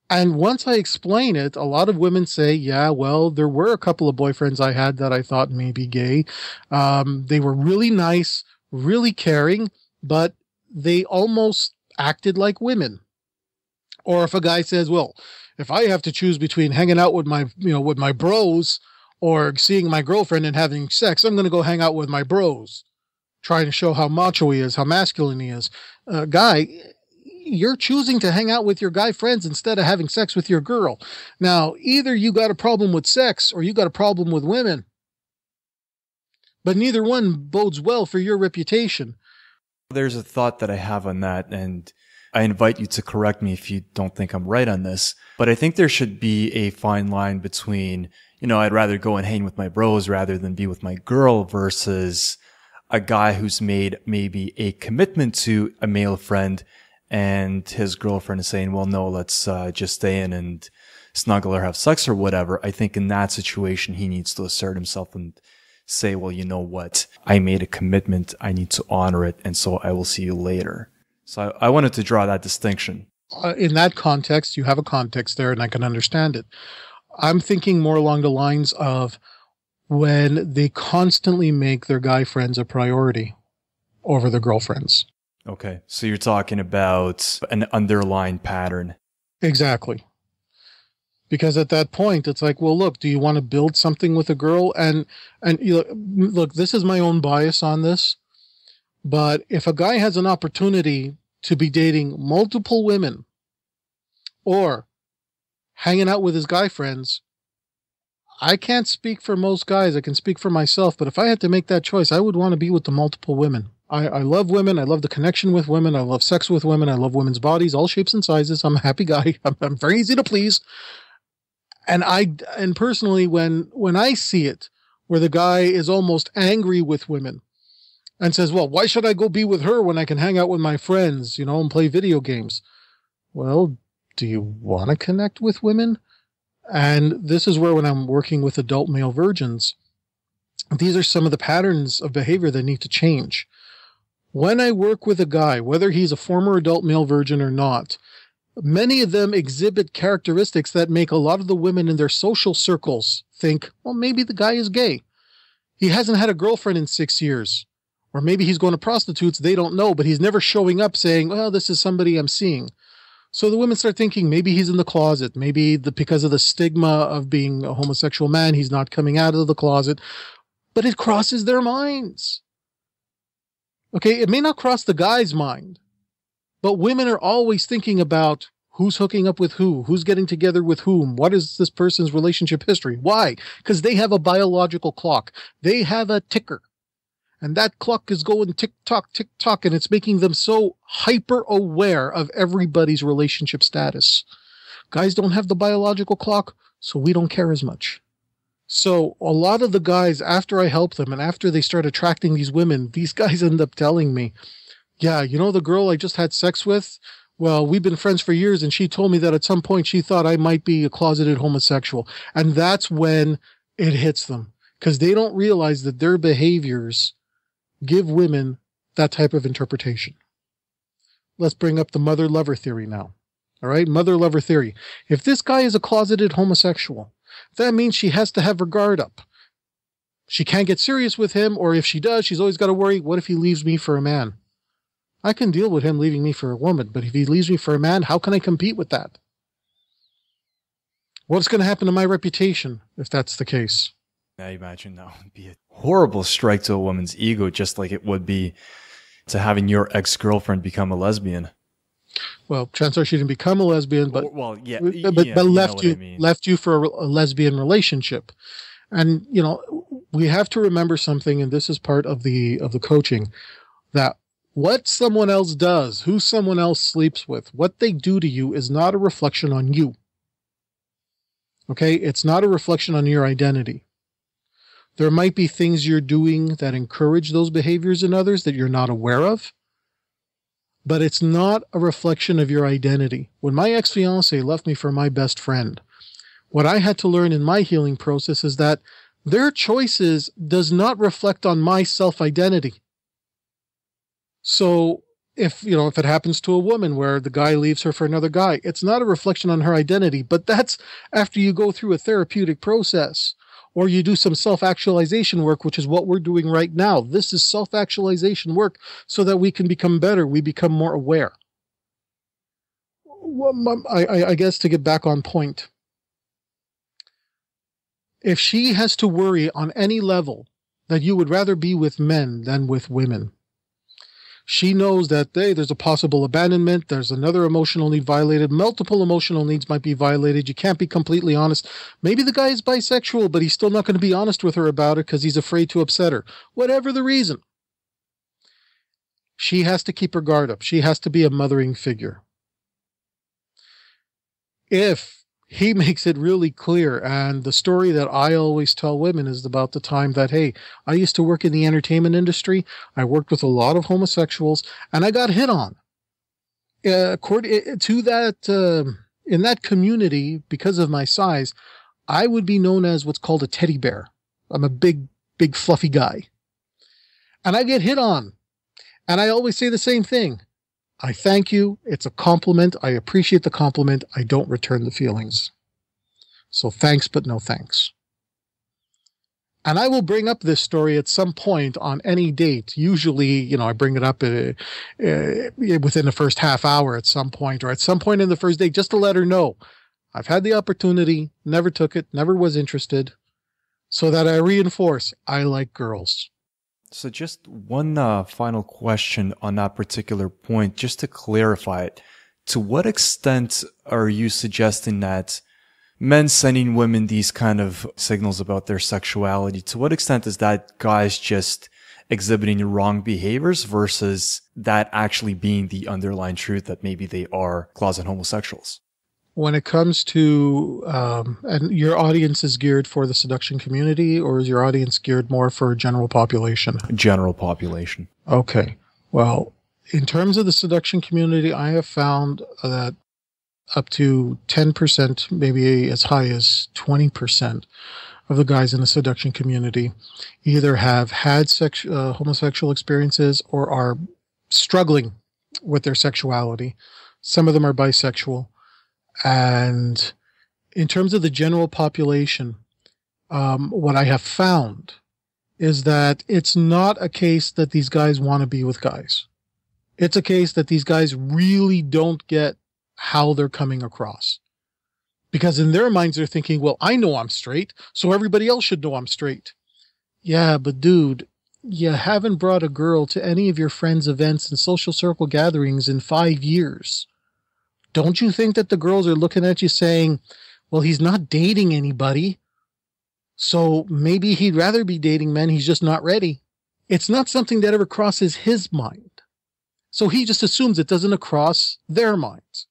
And once I explain it, a lot of women say, yeah, well, there were a couple of boyfriends I had that I thought may be gay. They were really nice, really caring, but they almost acted like women. Or if a guy says, well, if I have to choose between hanging out with my bros or seeing my girlfriend and having sex, I'm going to go hang out with my bros, trying to show how macho he is, how masculine he is. Guy, you're choosing to hang out with your guy friends instead of having sex with your girl. Now, either you got a problem with sex or you got a problem with women. But neither one bodes well for your reputation. There's a thought that I have on that, and I invite you to correct me if you don't think I'm right on this. But I think there should be a fine line between, I'd rather go and hang with my bros rather than be with my girl versus a guy who's made maybe a commitment to a male friend and his girlfriend is saying, well, no, let's just stay in and snuggle or have sex or whatever. I think in that situation, he needs to assert himself and say, well, you know what? I made a commitment. I need to honor it. And so I will see you later. So I wanted to draw that distinction. In that context, you have a context there and I can understand it. I'm thinking more along the lines of when they constantly make their guy friends a priority over their girlfriends. Okay. So you're talking about an underlying pattern. Exactly. Because at that point, it's like, well, look, do you want to build something with a girl? And look, this is my own bias on this. But if a guy has an opportunity to be dating multiple women or hanging out with his guy friends, I can't speak for most guys. I can speak for myself. But if I had to make that choice, I would want to be with the multiple women. I love women. I love the connection with women. I love sex with women. I love women's bodies, all shapes and sizes. I'm a happy guy. I'm very easy to please. And personally, when I see it, where the guy is almost angry with women and says, well, why should I go be with her when I can hang out with my friends, and play video games? Well, do you want to connect with women? And this is where when I'm working with adult male virgins, these are some of the patterns of behavior that need to change. When I work with a guy, whether he's a former adult male virgin or not, many of them exhibit characteristics that make a lot of the women in their social circles think, well, maybe the guy is gay. He hasn't had a girlfriend in 6 years. Or maybe he's going to prostitutes, they don't know, but he's never showing up saying, well, this is somebody I'm seeing. So the women start thinking maybe he's in the closet. Maybe because of the stigma of being a homosexual man, he's not coming out of the closet. But it crosses their minds. Okay, it may not cross the guy's mind, but women are always thinking about who's hooking up with who, who's getting together with whom, what is this person's relationship history. Why? Because they have a biological clock. They have a ticker. And that clock is going tick-tock, and it's making them so hyper-aware of everybody's relationship status. Guys don't have the biological clock, so we don't care as much. So a lot of the guys, after I help them and after they start attracting these women, these guys end up telling me, yeah, you know the girl I just had sex with? Well, we've been friends for years, and she told me that at some point she thought I might be a closeted homosexual. And that's when it hits them, because they don't realize that their behaviors give women that type of interpretation. Let's bring up the Motherlover Theory now. All right, Motherlover Theory. If this guy is a closeted homosexual, that means she has to have her guard up. She can't get serious with him, or if she does, she's always got to worry, what if he leaves me for a man? I can deal with him leaving me for a woman, but if he leaves me for a man, how can I compete with that? What's going to happen to my reputation if that's the case? I imagine that would be a horrible strike to a woman's ego, just like it would be to having your ex-girlfriend become a lesbian. Well, chances are she didn't become a lesbian, but left you for a lesbian relationship. And we have to remember something, and this is part of the coaching, that what someone else does, who someone else sleeps with, what they do to you is not a reflection on you. Okay, it's not a reflection on your identity. There might be things you're doing that encourage those behaviors in others that you're not aware of, but it's not a reflection of your identity. When my ex-fiancée left me for my best friend, what I had to learn in my healing process is that their choices does not reflect on my self-identity. So if it happens to a woman where the guy leaves her for another guy, it's not a reflection on her identity, but that's after you go through a therapeutic process. Or you do some self-actualization work, which is what we're doing right now. This is self-actualization work so that we can become better. We become more aware. I guess to get back on point, if she has to worry on any level that you would rather be with men than with women, she knows that, hey, there's a possible abandonment, there's another emotional need violated, multiple emotional needs might be violated, you can't be completely honest. Maybe the guy is bisexual, but he's still not going to be honest with her about it because he's afraid to upset her. Whatever the reason. She has to keep her guard up. She has to be a mothering figure. If he makes it really clear, and the story that I always tell women is about the time that, hey, I used to work in the entertainment industry, I worked with a lot of homosexuals, and I got hit on. According to that, in that community, because of my size, I would be known as what's called a teddy bear. I'm a big, big, fluffy guy. And I get hit on. And I always say the same thing. I thank you. It's a compliment. I appreciate the compliment. I don't return the feelings. So thanks, but no thanks. And I will bring up this story at some point on any date. Usually, I bring it up within the first half hour at some point, or at some point in the first date, just to let her know I've had the opportunity, never took it, never was interested, so that I reinforce I like girls. So just one final question on that particular point, just to clarify it. To what extent are you suggesting that men sending women these kind of signals about their sexuality, to what extent is that guys just exhibiting wrong behaviors versus that actually being the underlying truth that maybe they are closet homosexuals? When it comes to, and your audience is geared for the seduction community, or is your audience geared more for general population? General population. Okay. Well, in terms of the seduction community, I have found that up to 10%, maybe as high as 20% of the guys in the seduction community either have had homosexual experiences or are struggling with their sexuality. Some of them are bisexual. And in terms of the general population, what I have found is that it's not a case that these guys want to be with guys. It's a case that these guys really don't get how they're coming across. Because in their minds, they're thinking, well, I know I'm straight, so everybody else should know I'm straight. Yeah, but dude, you haven't brought a girl to any of your friends' events and social circle gatherings in 5 years. Don't you think that the girls are looking at you saying, well, he's not dating anybody, so maybe he'd rather be dating men, he's just not ready. It's not something that ever crosses his mind. So he just assumes it doesn't cross their minds.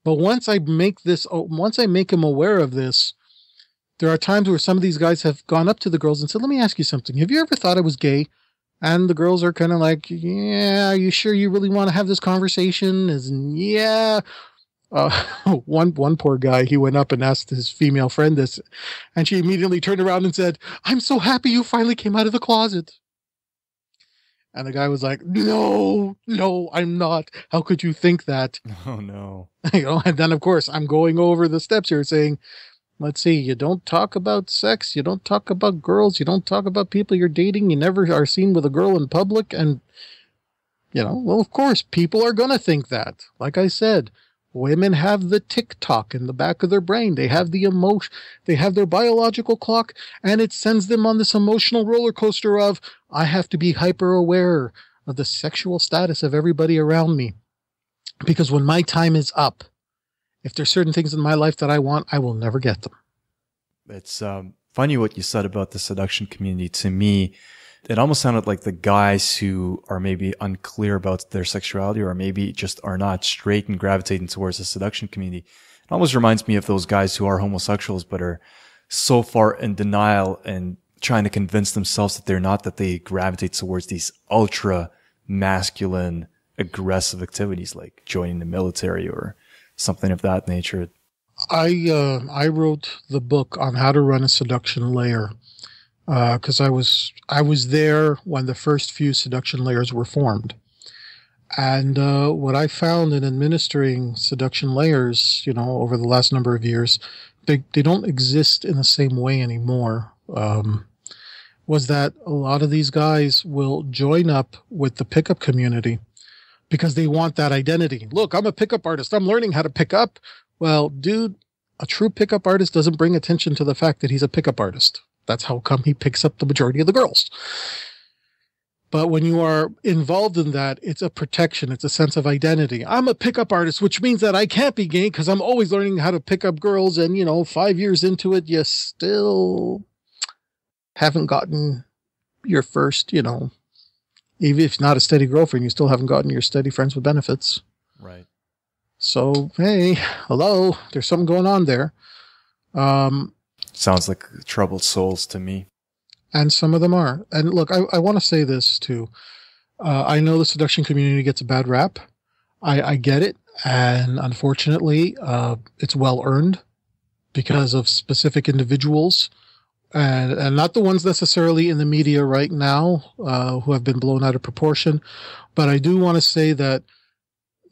But once I make him aware of this, there are times where some of these guys have gone up to the girls and said, let me ask you something. Have you ever thought I was gay? And the girls are kind of like, yeah, are you sure you really want to have this conversation? Yeah. One poor guy, he went up and asked his female friend this, and she immediately turned around and said, I'm so happy you finally came out of the closet. And the guy was like, no, I'm not. How could you think that? Oh, no. And then, of course, I'm going over the steps here saying, let's see, you don't talk about sex, you don't talk about girls, you don't talk about people you're dating, you never are seen with a girl in public, and, well, of course, people are going to think that. Like I said, women have the tick-tock in the back of their brain. They have the emotion, they have their biological clock, and it sends them on this emotional roller coaster of, I have to be hyper aware of the sexual status of everybody around me. Because when my time is up, if there's certain things in my life that I want, I will never get them. It's funny what you said about the seduction community. To me, it almost sounded like the guys who are maybe unclear about their sexuality or maybe just are not straight and gravitating towards the seduction community. It almost reminds me of those guys who are homosexuals but are so far in denial and trying to convince themselves that they're not, that they gravitate towards these ultra masculine, aggressive activities like joining the military or something of that nature. I wrote the book on how to run a seduction layer because I was there when the first few seduction layers were formed. And what I found in administering seduction layers, over the last number of years, they don't exist in the same way anymore. Was that a lot of these guys will join up with the pickup community because they want that identity. Look, I'm a pickup artist. I'm learning how to pick up. Well, dude, a true pickup artist doesn't bring attention to the fact that he's a pickup artist. That's how come he picks up the majority of the girls. But when you are involved in that, it's a protection. It's a sense of identity. I'm a pickup artist, which means that I can't be gay because I'm always learning how to pick up girls. And, 5 years into it, you still haven't gotten your first, even if it's not a steady girlfriend, you still haven't gotten your steady friends with benefits. Right. So, hey, hello, there's something going on there. Sounds like troubled souls to me. And some of them are. And look, I want to say this too. I know the seduction community gets a bad rap. I get it. And unfortunately, it's well earned because of specific individuals. And not the ones necessarily in the media right now who have been blown out of proportion. But I do want to say that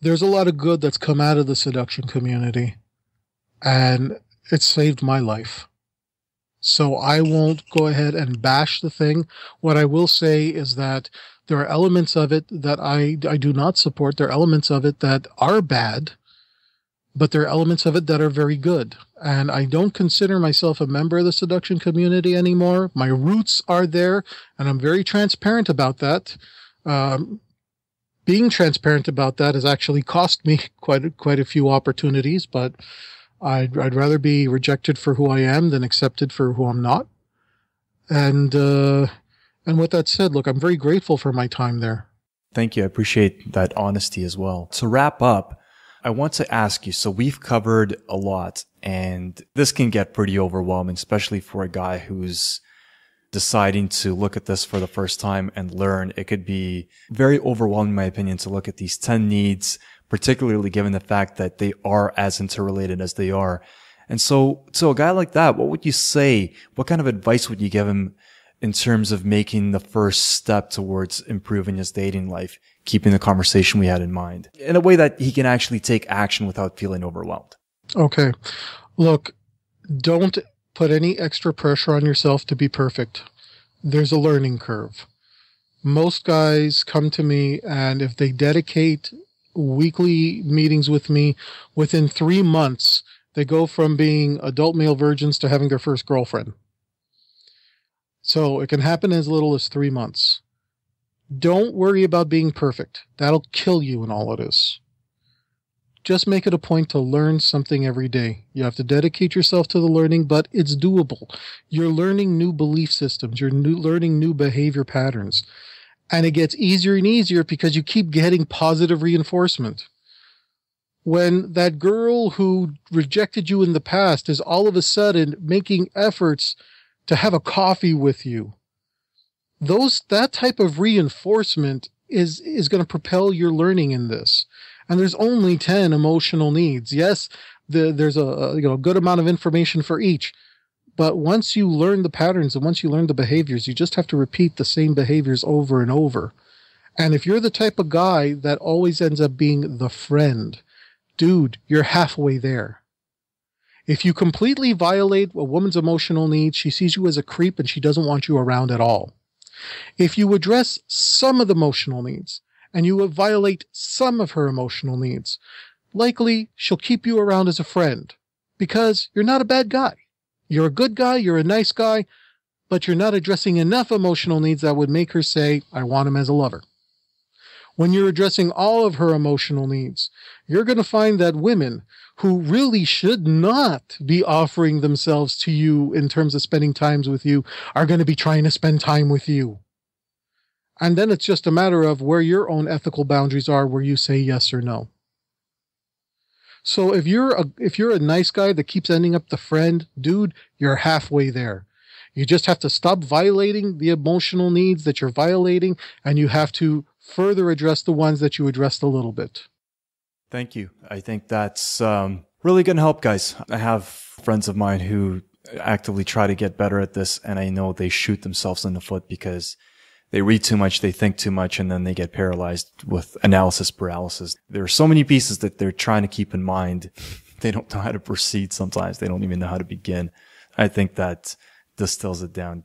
there's a lot of good that's come out of the seduction community. And it saved my life. So I won't go ahead and bash the thing. What I will say is that there are elements of it that I do not support. There are elements of it that are bad, but there are elements of it that are very good. And I don't consider myself a member of the seduction community anymore. My roots are there, and I'm very transparent about that. Being transparent about that has actually cost me quite a few opportunities, but I'd rather be rejected for who I am than accepted for who I'm not. And with that said, look, I'm very grateful for my time there. Thank you. I appreciate that honesty as well. To wrap up, I want to ask you, so we've covered a lot, and this can get pretty overwhelming, especially for a guy who's deciding to look at this for the first time and learn. It could be very overwhelming, in my opinion, to look at these 10 needs, particularly given the fact that they are as interrelated as they are. And so a guy like that, what would you say? What kind of advice would you give him in terms of making the first step towards improving his dating life, keeping the conversation we had in mind in a way that he can actually take action without feeling overwhelmed? Okay. Look, don't put any extra pressure on yourself to be perfect. There's a learning curve. Most guys come to me, and if they dedicate weekly meetings with me, within 3 months, they go from being adult male virgins to having their first girlfriend. So it can happen as little as 3 months. Don't worry about being perfect. That'll kill you in all of this. Just make it a point to learn something every day. You have to dedicate yourself to the learning, but it's doable. You're learning new belief systems. You're learning new behavior patterns. And it gets easier and easier because you keep getting positive reinforcement. When that girl who rejected you in the past is all of a sudden making efforts to have a coffee with you, that type of reinforcement is going to propel your learning in this. And there's only 10 emotional needs. Yes, there's a good amount of information for each. But once you learn the patterns and once you learn the behaviors, you just have to repeat the same behaviors over and over. And if you're the type of guy that always ends up being the friend, dude, you're halfway there. If you completely violate a woman's emotional needs, she sees you as a creep and she doesn't want you around at all. If you address some of the emotional needs and you violate some of her emotional needs, likely she'll keep you around as a friend because you're not a bad guy. You're a good guy, you're a nice guy, but you're not addressing enough emotional needs that would make her say, I want him as a lover. When you're addressing all of her emotional needs, you're going to find that women who really should not be offering themselves to you in terms of spending time with you are going to be trying to spend time with you. And then it's just a matter of where your own ethical boundaries are, where you say yes or no. So if you're a nice guy that keeps ending up the friend, dude, you're halfway there. You just have to stop violating the emotional needs that you're violating, and you have to further address the ones that you addressed a little bit. Thank you. I think that's really going to help, guys. I have friends of mine who actively try to get better at this, and I know they shoot themselves in the foot because they read too much, they think too much, and then they get paralyzed with analysis paralysis. There are so many pieces that they're trying to keep in mind. They don't know how to proceed sometimes. They don't even know how to begin. I think that distills it down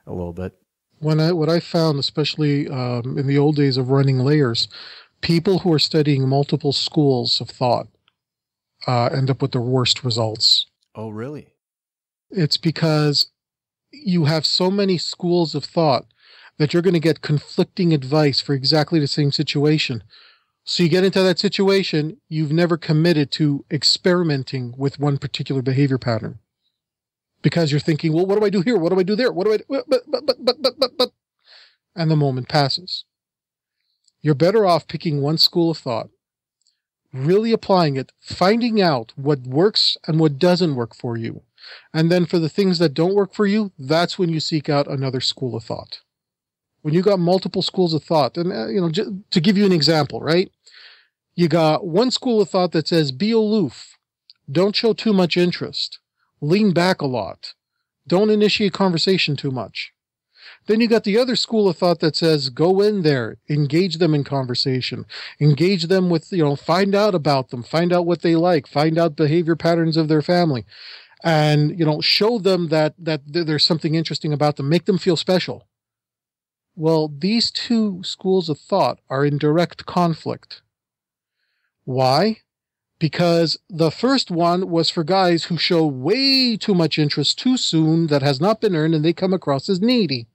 a little bit. What I found, especially in the old days of running layers, people who are studying multiple schools of thought end up with the worst results. Oh, really? It's because you have so many schools of thought that you're going to get conflicting advice for exactly the same situation. So you get into that situation, you've never committed to experimenting with one particular behavior pattern. Because you're thinking, well, what do I do here? What do I do there? What do I do? But. And the moment passes. You're better off picking one school of thought, really applying it, finding out what works and what doesn't work for you. And then for the things that don't work for you, that's when you seek out another school of thought. When you got multiple schools of thought, and to give you an example, right? You got one school of thought that says, be aloof, don't show too much interest, lean back a lot, don't initiate conversation too much. Then you got the other school of thought that says, go in there, engage them in conversation, engage them with, find out about them, find out what they like, find out behavior patterns of their family, and, show them that there's something interesting about them, make them feel special. Well, these two schools of thought are in direct conflict. Why? Because the first one was for guys who show way too much interest too soon that has not been earned and they come across as needy.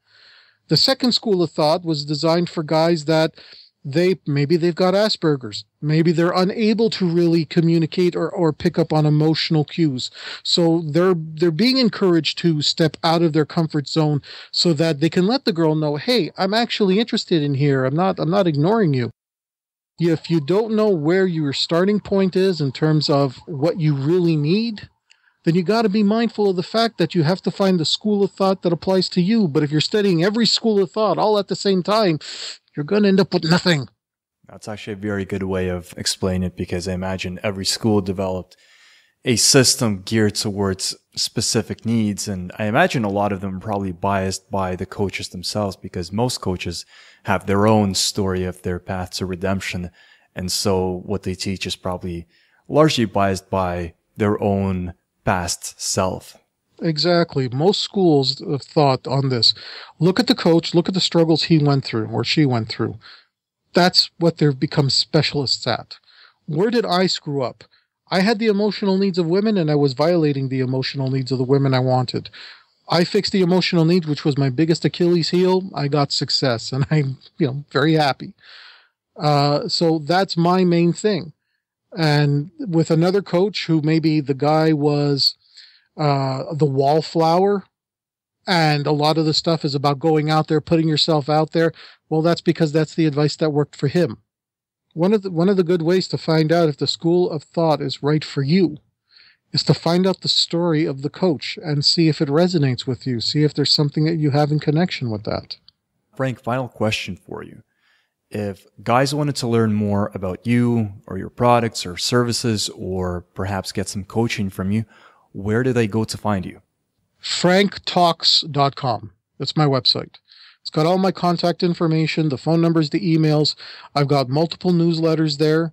The second school of thought was designed for guys that maybe they've got Asperger's. Maybe they're unable to really communicate or pick up on emotional cues. So they're being encouraged to step out of their comfort zone so that they can let the girl know, hey, I'm actually interested in here. I'm not ignoring you. If you don't know where your starting point is in terms of what you really need, then you got to be mindful of the fact that you have to find the school of thought that applies to you. But if you're studying every school of thought all at the same time, you're going to end up with nothing. That's actually a very good way of explaining it, because I imagine every school developed a system geared towards specific needs. And I imagine a lot of them are probably biased by the coaches themselves, because most coaches have their own story of their path to redemption. And so what they teach is probably largely biased by their own past self. Exactly. Most schools have thought on this. Look at the coach, look at the struggles he went through or she went through. That's what they've become specialists at. Where did I screw up? I had the emotional needs of women and I was violating the emotional needs of the women I wanted. I fixed the emotional needs, which was my biggest Achilles heel. I got success and I'm, very happy. So that's my main thing. And with another coach who maybe the guy was the wallflower, and a lot of the stuff is about going out there, putting yourself out there. Well, that's because that's the advice that worked for him. One of the good ways to find out if the school of thought is right for you is to find out the story of the coach and see if it resonates with you. See if there's something that you have in connection with that. Frank, final question for you. If guys wanted to learn more about you or your products or services, or perhaps get some coaching from you, where do they go to find you? franktalks.com. That's my website. It's got all my contact information, the phone numbers, the emails. I've got multiple newsletters there.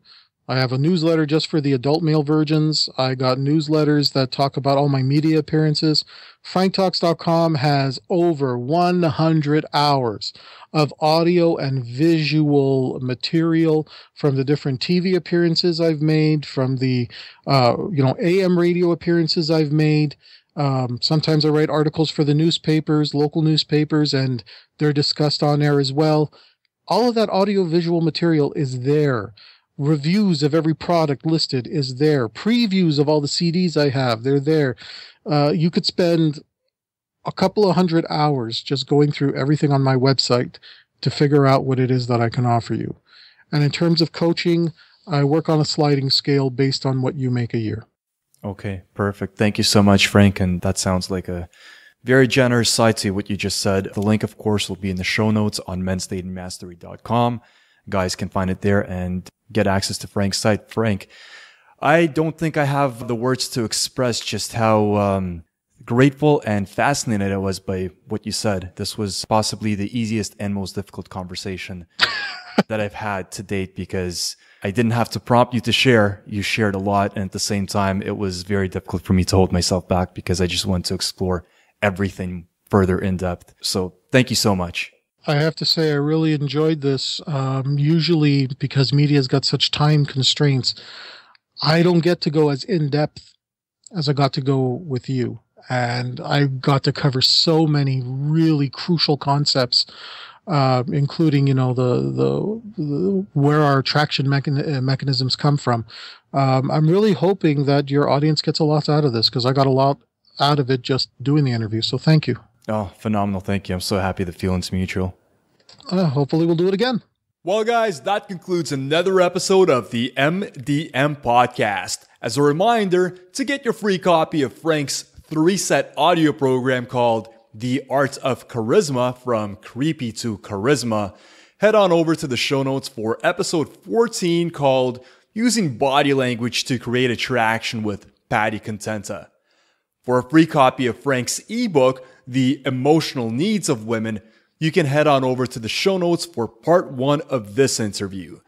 I have a newsletter just for the adult male virgins. I got newsletters that talk about all my media appearances. franktalks.com has over 100 hours of audio and visual material from the different TV appearances I've made, from the AM radio appearances I've made. Sometimes I write articles for the newspapers, local newspapers, and they're discussed on air as well. All of that audio-visual material is there. Reviews of every product listed is there. Previews of all the CDs I have, they're there. You could spend a couple of 100 hours just going through everything on my website to figure out what it is that I can offer you. And in terms of coaching, I work on a sliding scale based on what you make a year. Okay, perfect. Thank you so much, Frank. And that sounds like a very generous side to what you just said. The link, of course, will be in the show notes on mensdatingmastery.com. Guys can find it there and get access to Frank's site. Frank, I don't think I have the words to express just how grateful and fascinated I was by what you said. This was possibly the easiest and most difficult conversation that I've had to date, because I didn't have to prompt you to share. You shared a lot. And at the same time, it was very difficult for me to hold myself back because I just wanted to explore everything further in depth. So thank you so much. I have to say, I really enjoyed this. Usually, because media's got such time constraints, I don't get to go as in-depth as I got to go with you. And I got to cover so many really crucial concepts, including, the where our attraction mechanisms come from. I'm really hoping that your audience gets a lot out of this, because I got a lot out of it just doing the interview. So thank you. Oh, phenomenal. Thank you. I'm so happy the feeling's mutual. Hopefully we'll do it again. Well, guys, that concludes another episode of the MDM podcast. As a reminder, to get your free copy of Frank's 3-set audio program called The Art of Charisma, From Creepy to Charisma, head on over to the show notes for episode 14 called Using Body Language to Create Attraction with Patty Contenta. For a free copy of Frank's ebook, The Emotional Needs of Women, you can head on over to the show notes for part 1 of this interview.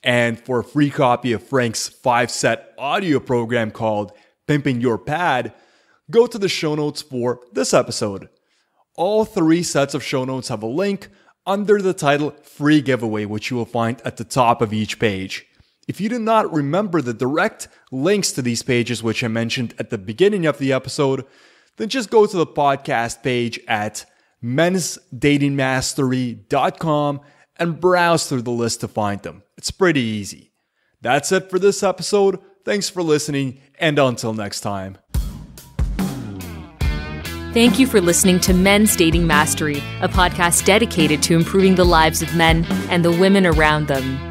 And for a free copy of Frank's 5-set audio program called Pimping Your Pad, go to the show notes for this episode. All 3 sets of show notes have a link under the title Free Giveaway, which you will find at the top of each page. If you do not remember the direct links to these pages, which I mentioned at the beginning of the episode, then just go to the podcast page at mensdatingmastery.com and browse through the list to find them. It's pretty easy. That's it for this episode. Thanks for listening, and until next time. Thank you for listening to Men's Dating Mastery, a podcast dedicated to improving the lives of men and the women around them.